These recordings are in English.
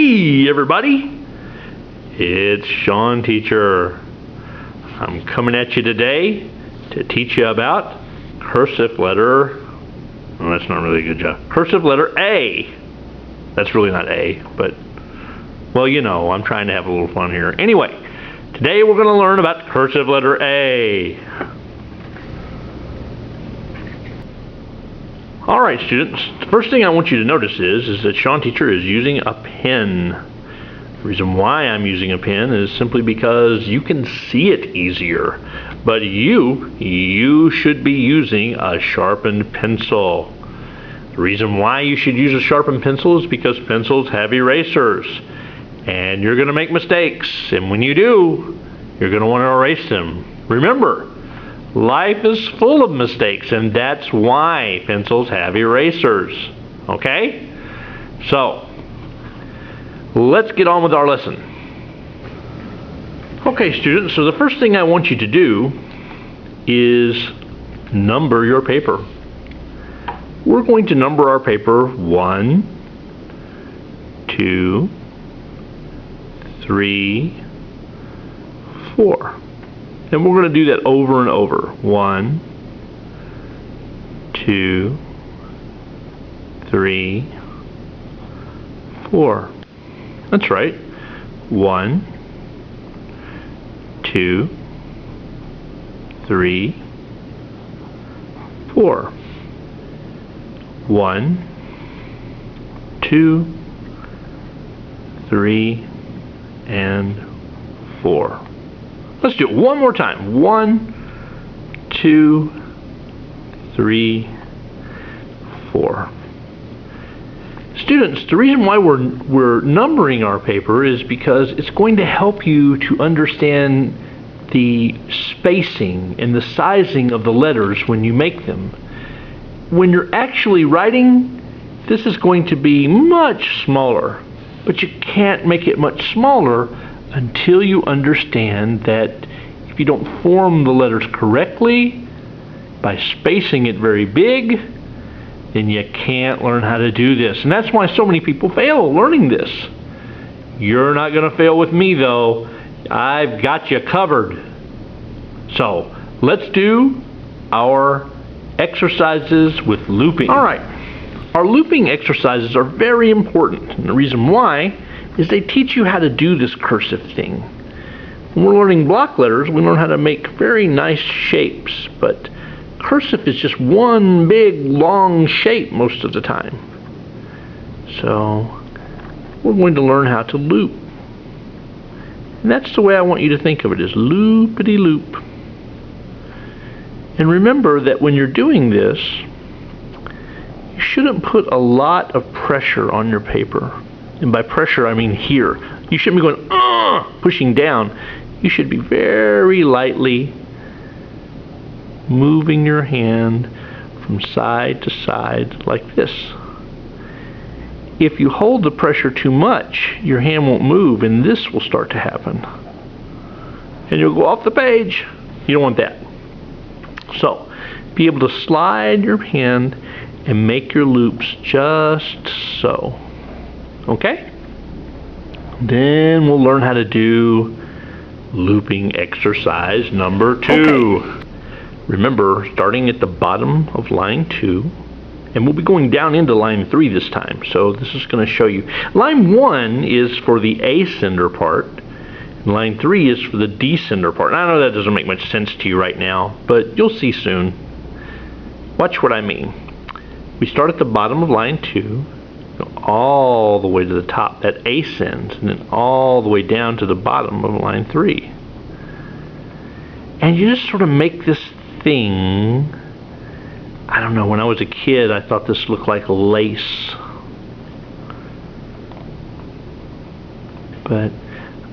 Hey everybody, it's Sean Teacher. I'm coming at you today to teach you about cursive letter, well, that's not really a good job, cursive letter A. That's really not A, but, well, you know, I'm trying to have a little fun here. Anyway, today we're going to learn about cursive letter A. Alright students, the first thing I want you to notice is that Sean Teacher is using a pen. The reason why I'm using a pen is simply because you can see it easier. But you should be using a sharpened pencil. The reason why you should use a sharpened pencil is because pencils have erasers. And you're going to make mistakes. And when you do, you're going to want to erase them. Remember, life is full of mistakes, and that's why pencils have erasers. Okay? So, let's get on with our lesson. Okay, students, so the first thing I want you to do is number your paper. We're going to number our paper 1, 2, 3, 4. And we're going to do that over and over. 1, 2, 3, 4. That's right. 1, 2, 3, 4. 1, 2, 3, and 4. Let's do it one more time. 1, 2, 3, 4. Students, the reason why we're numbering our paper is because it's going to help you to understand the spacing and the sizing of the letters when you make them. When you're actually writing, this is going to be much smaller, but you can't make it much smaller until you understand that if you don't form the letters correctly by spacing it very big, then you can't learn how to do this. And that's why so many people fail learning this. You're not going to fail with me though. I've got you covered. So let's do our exercises with looping. Alright, our looping exercises are very important. And the reason why is they teach you how to do this cursive thing. When we're learning block letters, we learn how to make very nice shapes, but cursive is just one big long shape most of the time. So we're going to learn how to loop. And that's the way I want you to think of it, is loopity-loop. And remember that when you're doing this, you shouldn't put a lot of pressure on your paper. And by pressure, I mean here. You shouldn't be going, pushing down. You should be very lightly moving your hand from side to side like this. If you hold the pressure too much, your hand won't move, and this will start to happen. And you'll go off the page. You don't want that. So, be able to slide your hand and make your loops just so. Okay? Then we'll learn how to do looping exercise number 2. Okay. Remember, starting at the bottom of line 2, and we'll be going down into line 3 this time, so this is going to show you. Line 1 is for the ascender part, and line 3 is for the descender part. And I know that doesn't make much sense to you right now, but you'll see soon. Watch what I mean. We start at the bottom of line 2, go all the way to the top, that ascends, and then all the way down to the bottom of line 3. And you just sort of make this thing. I don't know, when I was a kid I thought this looked like lace, but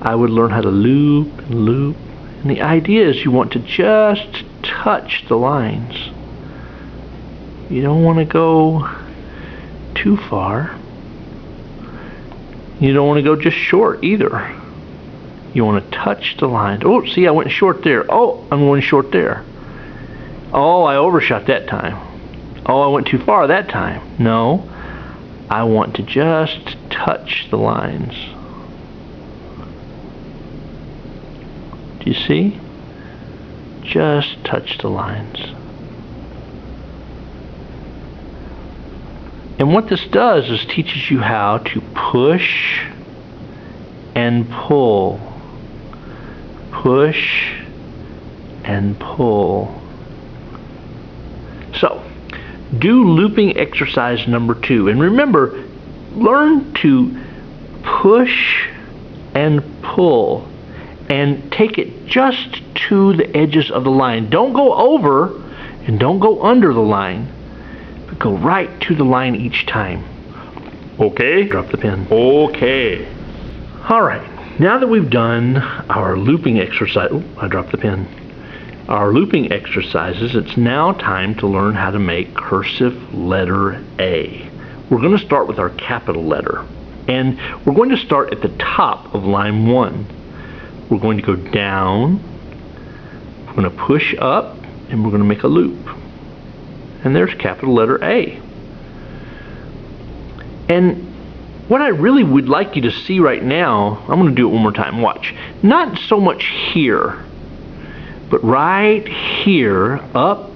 I would learn how to loop and loop, and the idea is you want to just touch the lines. You don't want to go too far. You don't want to go just short either. You want to touch the lines. Oh, see, I went short there. Oh, I'm going short there. Oh, I overshot that time. Oh, I went too far that time. No, I want to just touch the lines. Do you see? Just touch the lines. And what this does is teaches you how to push and pull. Push and pull. So, do looping exercise number 2. And remember, learn to push and pull and take it just to the edges of the line. Don't go over and don't go under the line, but go right to the line each time. Okay? Drop the pen. Okay. All right. Now that we've done our looping exercise, I dropped the pen. Our looping exercises, it's now time to learn how to make cursive letter A. We're going to start with our capital letter. And we're going to start at the top of line 1. We're going to go down, we're going to push up, and we're going to make a loop. And there's capital letter A. And what I really would like you to see right now, I'm going to do it one more time, watch. Not so much here, but right here, up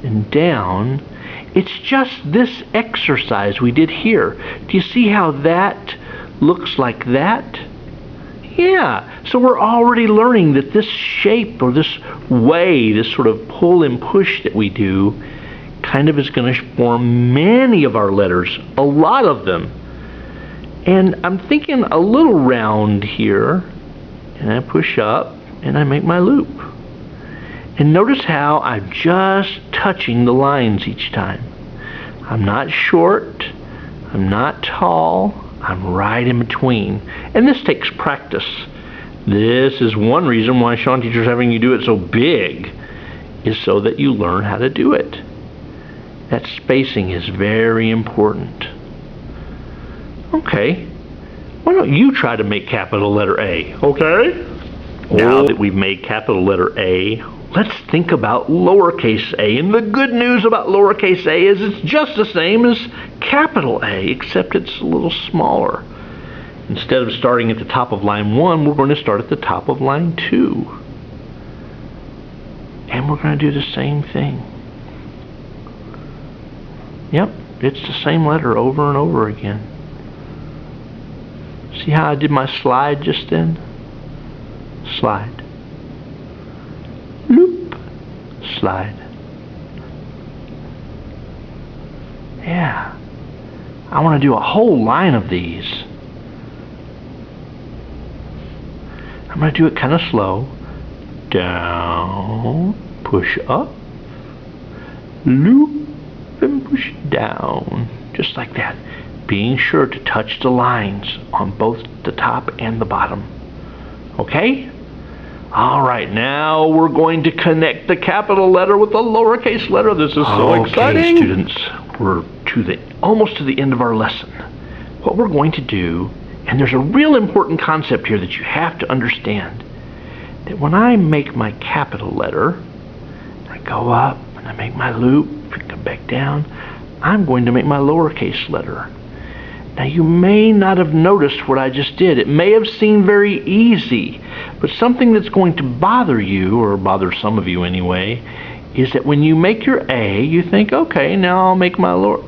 and down, it's just this exercise we did here. Do you see how that looks like that? Yeah, so we're already learning that this shape or this way, this sort of pull and push that we do, kind of is going to form many of our letters, a lot of them. And I'm thinking a little round here, and I push up and I make my loop. And notice how I'm just touching the lines each time. I'm not short, I'm not tall, I'm right in between. And this takes practice. This is one reason why Sean Teacher's having you do it so big, is so that you learn how to do it. That spacing is very important. Okay, why don't you try to make capital letter A, okay? Now that we've made capital letter A, let's think about lowercase a. And the good news about lowercase a is it's just the same as capital A, except it's a little smaller. Instead of starting at the top of line 1, we're going to start at the top of line 2. And we're going to do the same thing. Yep, it's the same letter over and over again. See how I did my slide just then? Slide. Loop. Slide. Yeah. I want to do a whole line of these. I'm going to do it kind of slow. Down. Push up. Loop. And push down. Just like that. Being sure to touch the lines on both the top and the bottom. Okay? Alright, now we're going to connect the capital letter with the lowercase letter. This is so exciting. Okay, students, we're almost to the end of our lesson. What we're going to do, and there's a real important concept here that you have to understand, that when I make my capital letter, I go up and I make my loop and come back down, I'm going to make my lowercase letter. Now you may not have noticed what I just did. It may have seemed very easy, but something that's going to bother you, or bother some of you anyway, is that when you make your A, you think, okay, now I'll make my lower.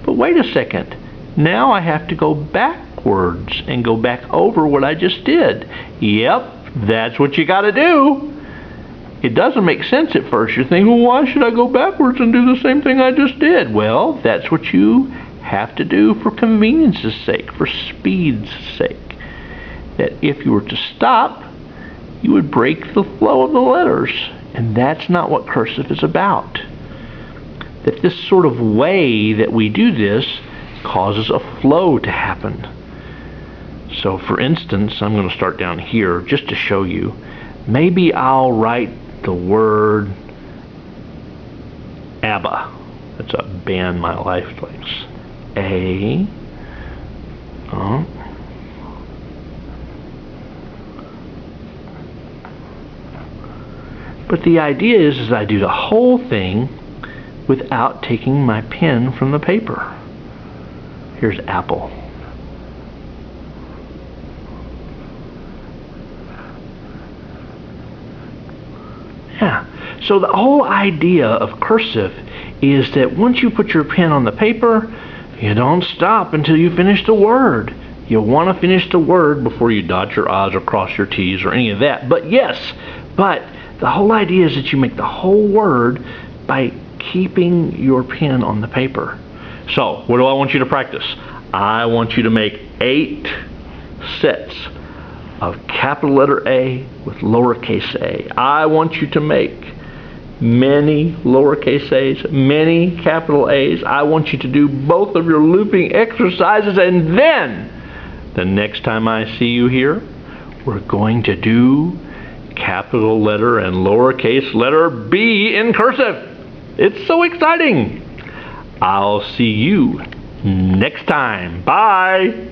But wait a second. Now I have to go backwards and go back over what I just did. Yep, that's what you got to do. It doesn't make sense at first. You're thinking, well, why should I go backwards and do the same thing I just did? Well, that's what you have to do for convenience's sake, for speed's sake. That if you were to stop, you would break the flow of the letters. And that's not what cursive is about. That this sort of way that we do this causes a flow to happen. So for instance, I'm going to start down here just to show you. Maybe I'll write the word ABBA. That's a band my life likes. A. But the idea is I do the whole thing without taking my pen from the paper. Here's apple. So the whole idea of cursive is that once you put your pen on the paper, you don't stop until you finish the word. You want to finish the word before you dot your I's or cross your T's or any of that. But the whole idea is that you make the whole word by keeping your pen on the paper. So, what do I want you to practice? I want you to make 8 sets of capital letter A with lowercase a. I want you to make many lowercase a's, many capital A's. I want you to do both of your looping exercises, and then the next time I see you here, we're going to do capital letter and lowercase letter B in cursive. It's so exciting. I'll see you next time. Bye.